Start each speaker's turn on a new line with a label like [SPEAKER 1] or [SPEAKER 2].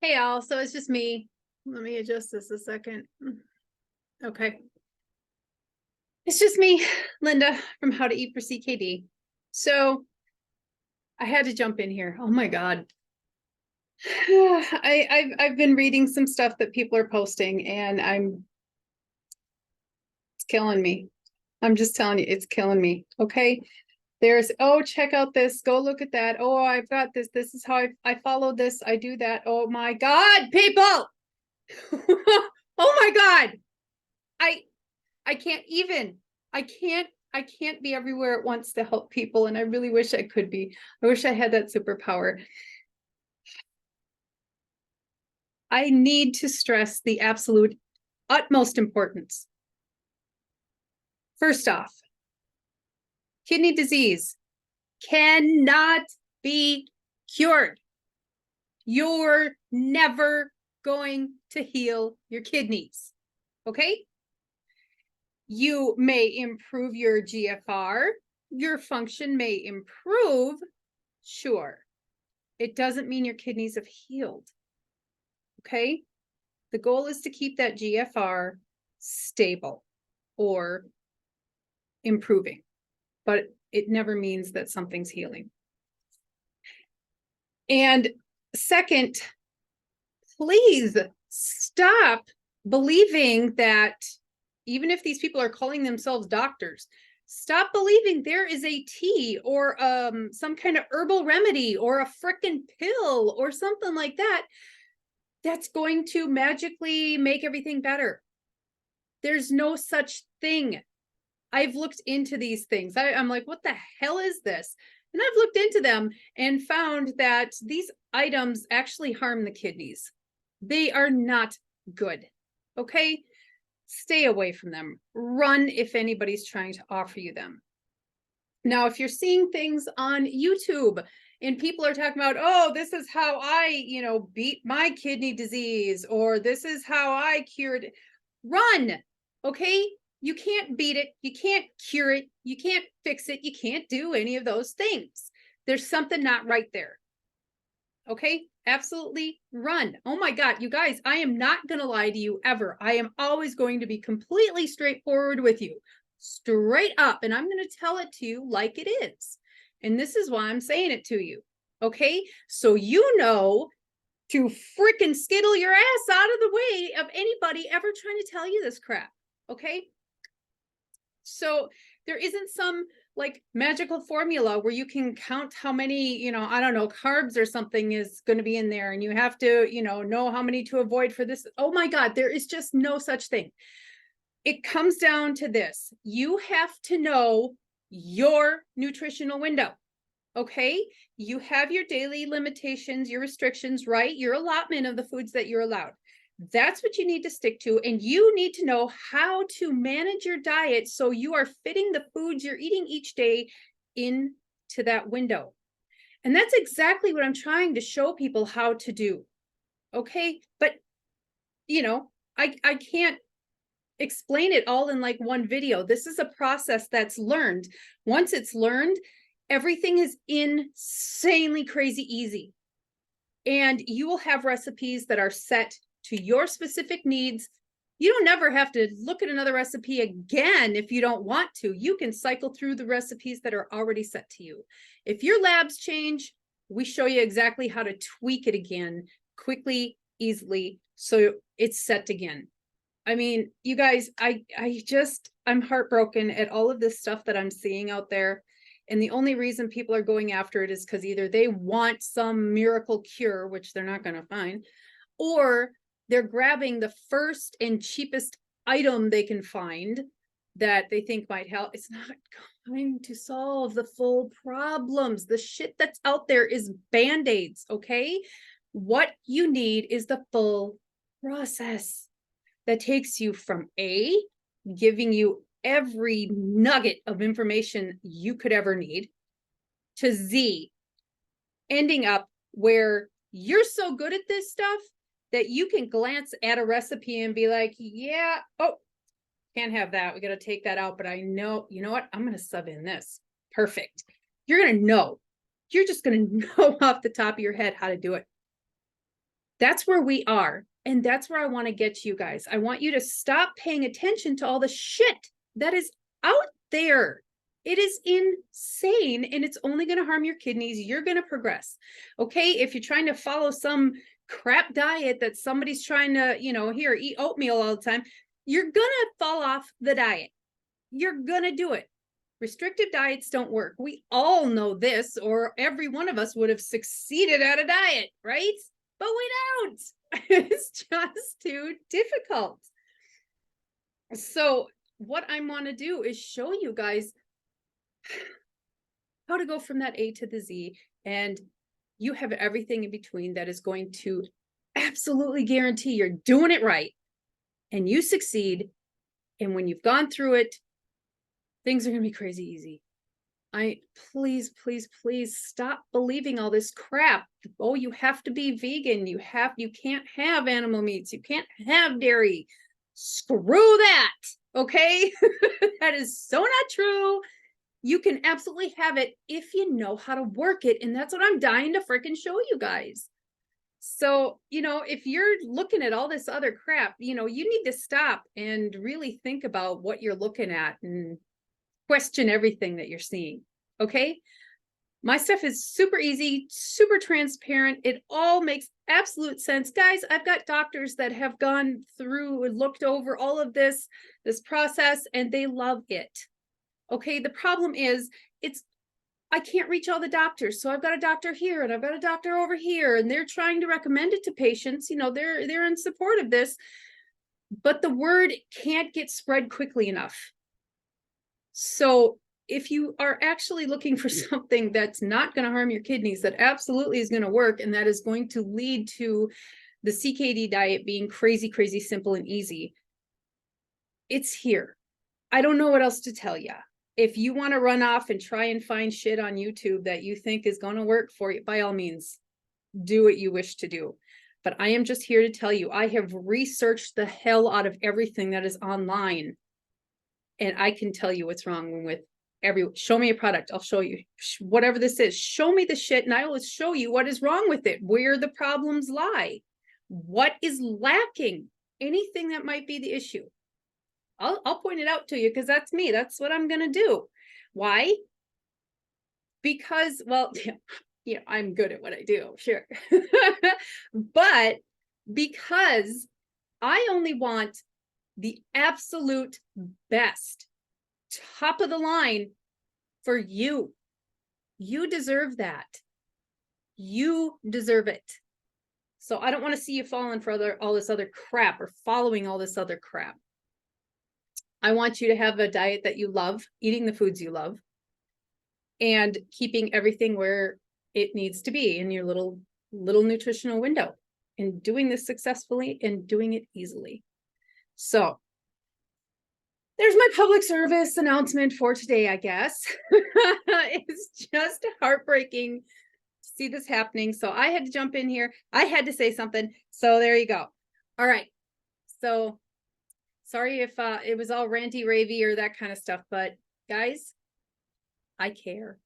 [SPEAKER 1] Hey, all. So it's just me. Let me adjust this a second. Okay. It's just me, Linda, from How to Eat for CKD. So I had to jump in here. Oh my God. I've been reading some stuff that people are posting, and it's killing me. I'm just telling you, it's killing me. Okay. There's, oh, check out this. Go look at that. Oh, I've got this. This is how I follow this. I do that. Oh my God, people. Oh my God. I I can't even. I can't be everywhere at once to help people, and I really wish I could be. I wish I had that superpower. I need to stress the absolute utmost importance. First off, kidney disease cannot be cured. You're never going to heal your kidneys. Okay? You may improve your GFR. Your function may improve. Sure. It doesn't mean your kidneys have healed. Okay? The goal is to keep that GFR stable or improving, but it never means that something's healing. And second, please stop believing that even if these people are calling themselves doctors, stop believing there is a tea or some kind of herbal remedy or a frickin' pill or something like that that's going to magically make everything better. There's no such thing. I've looked into these things. I'm like, what the hell is this? And I've looked into them and found that these items actually harm the kidneys. They are not good. Okay? Stay away from them. Run if anybody's trying to offer you them. Now, if you're seeing things on YouTube and people are talking about, oh, this is how I, beat my kidney disease, or this is how I cured it, run. Okay? You can't beat it. You can't cure it. You can't fix it. You can't do any of those things. There's something not right there. Okay? Absolutely run. Oh my God, you guys, I am not going to lie to you ever. I am always going to be completely straightforward with you, straight up. And I'm going to tell it to you like it is. And this is why I'm saying it to you. Okay? So you know to freaking skittle your ass out of the way of anybody ever trying to tell you this crap. Okay? So there isn't some like magical formula where you can count how many, I don't know, carbs or something is going to be in there, and you have to, know how many to avoid for this. Oh my God, there is just no such thing. It comes down to this. You have to know your nutritional window. Okay? You have your daily limitations, your restrictions, right? Your allotment of the foods that you're allowed. That's what you need to stick to. And you need to know how to manage your diet so you are fitting the foods you're eating each day into that window. And that's exactly what I'm trying to show people how to do. Okay. But, I can't explain it all in like one video. This is a process that's learned. Once it's learned, everything is insanely crazy easy. And you will have recipes that are set to your specific needs. You don't ever have to look at another recipe again if you don't want to. You can cycle through the recipes that are already set to you. If your labs change, we show you exactly how to tweak it again quickly, easily, so it's set again. I mean, you guys, I'm heartbroken at all of this stuff that I'm seeing out there. And the only reason people are going after it is because either they want some miracle cure, which they're not going to find, or they're grabbing the first and cheapest item they can find that they think might help. It's not going to solve the full problems. The shit that's out there is Band-Aids, okay? What you need is the full process that takes you from A, giving you every nugget of information you could ever need, to Z, ending up where you're so good at this stuff that you can glance at a recipe and be like, yeah, oh, can't have that. We got to take that out. But I know, you know what? I'm going to sub in this. Perfect. You're going to know. You're just going to know off the top of your head how to do it. That's where we are. And that's where I want to get you guys. I want you to stop paying attention to all the shit that is out there. It is insane, and it's only going to harm your kidneys. You're going to progress. Okay. If you're trying to follow some crap diet that somebody's trying to, here, eat oatmeal all the time, you're going to fall off the diet. You're going to do it. Restrictive diets don't work. We all know this, or every one of us would have succeeded at a diet, right? But we don't. It's just too difficult. So what I want to do is show you guys how to go from that A to the Z, and you have everything in between that is going to absolutely guarantee you're doing it right and you succeed. And when you've gone through it, things are going to be crazy easy. Please stop believing all this crap. Oh, you have to be vegan. You can't have animal meats. You can't have dairy. Screw that. Okay. That is so not true. You can absolutely have it if you know how to work it. And that's what I'm dying to freaking show you guys. So, if you're looking at all this other crap, you need to stop and really think about what you're looking at and question everything that you're seeing. Okay. My stuff is super easy, super transparent. It all makes absolute sense. Guys, I've got doctors that have gone through and looked over all of this process, and they love it. Okay. The problem is I can't reach all the doctors. So I've got a doctor here and I've got a doctor over here, and they're trying to recommend it to patients. They're in support of this, but the word can't get spread quickly enough. So if you are actually looking for something that's not going to harm your kidneys, that absolutely is going to work, and that is going to lead to the CKD diet being crazy, crazy simple and easy, it's here. I don't know what else to tell you. If you want to run off and try and find shit on YouTube that you think is going to work for you, by all means, do what you wish to do. But I am just here to tell you, I have researched the hell out of everything that is online. And I can tell you what's wrong with show me a product. I'll show you whatever this is. Show me the shit, and I will show you what is wrong with it, where the problems lie, what is lacking, anything that might be the issue. I'll point it out to you, because that's me. That's what I'm going to do. Why? Because, well, I'm good at what I do, sure. But because I only want the absolute best, top of the line for you. You deserve that. You deserve it. So I don't want to see you falling for all this other crap, or following all this other crap. I want you to have a diet that you love, eating the foods you love, and keeping everything where it needs to be in your little nutritional window, and doing this successfully and doing it easily. So there's my public service announcement for today, I guess. It's just heartbreaking to see this happening. So I had to jump in here. I had to say something. So there you go. All right. So sorry if it was all ranty ravey or that kind of stuff, but guys, I care.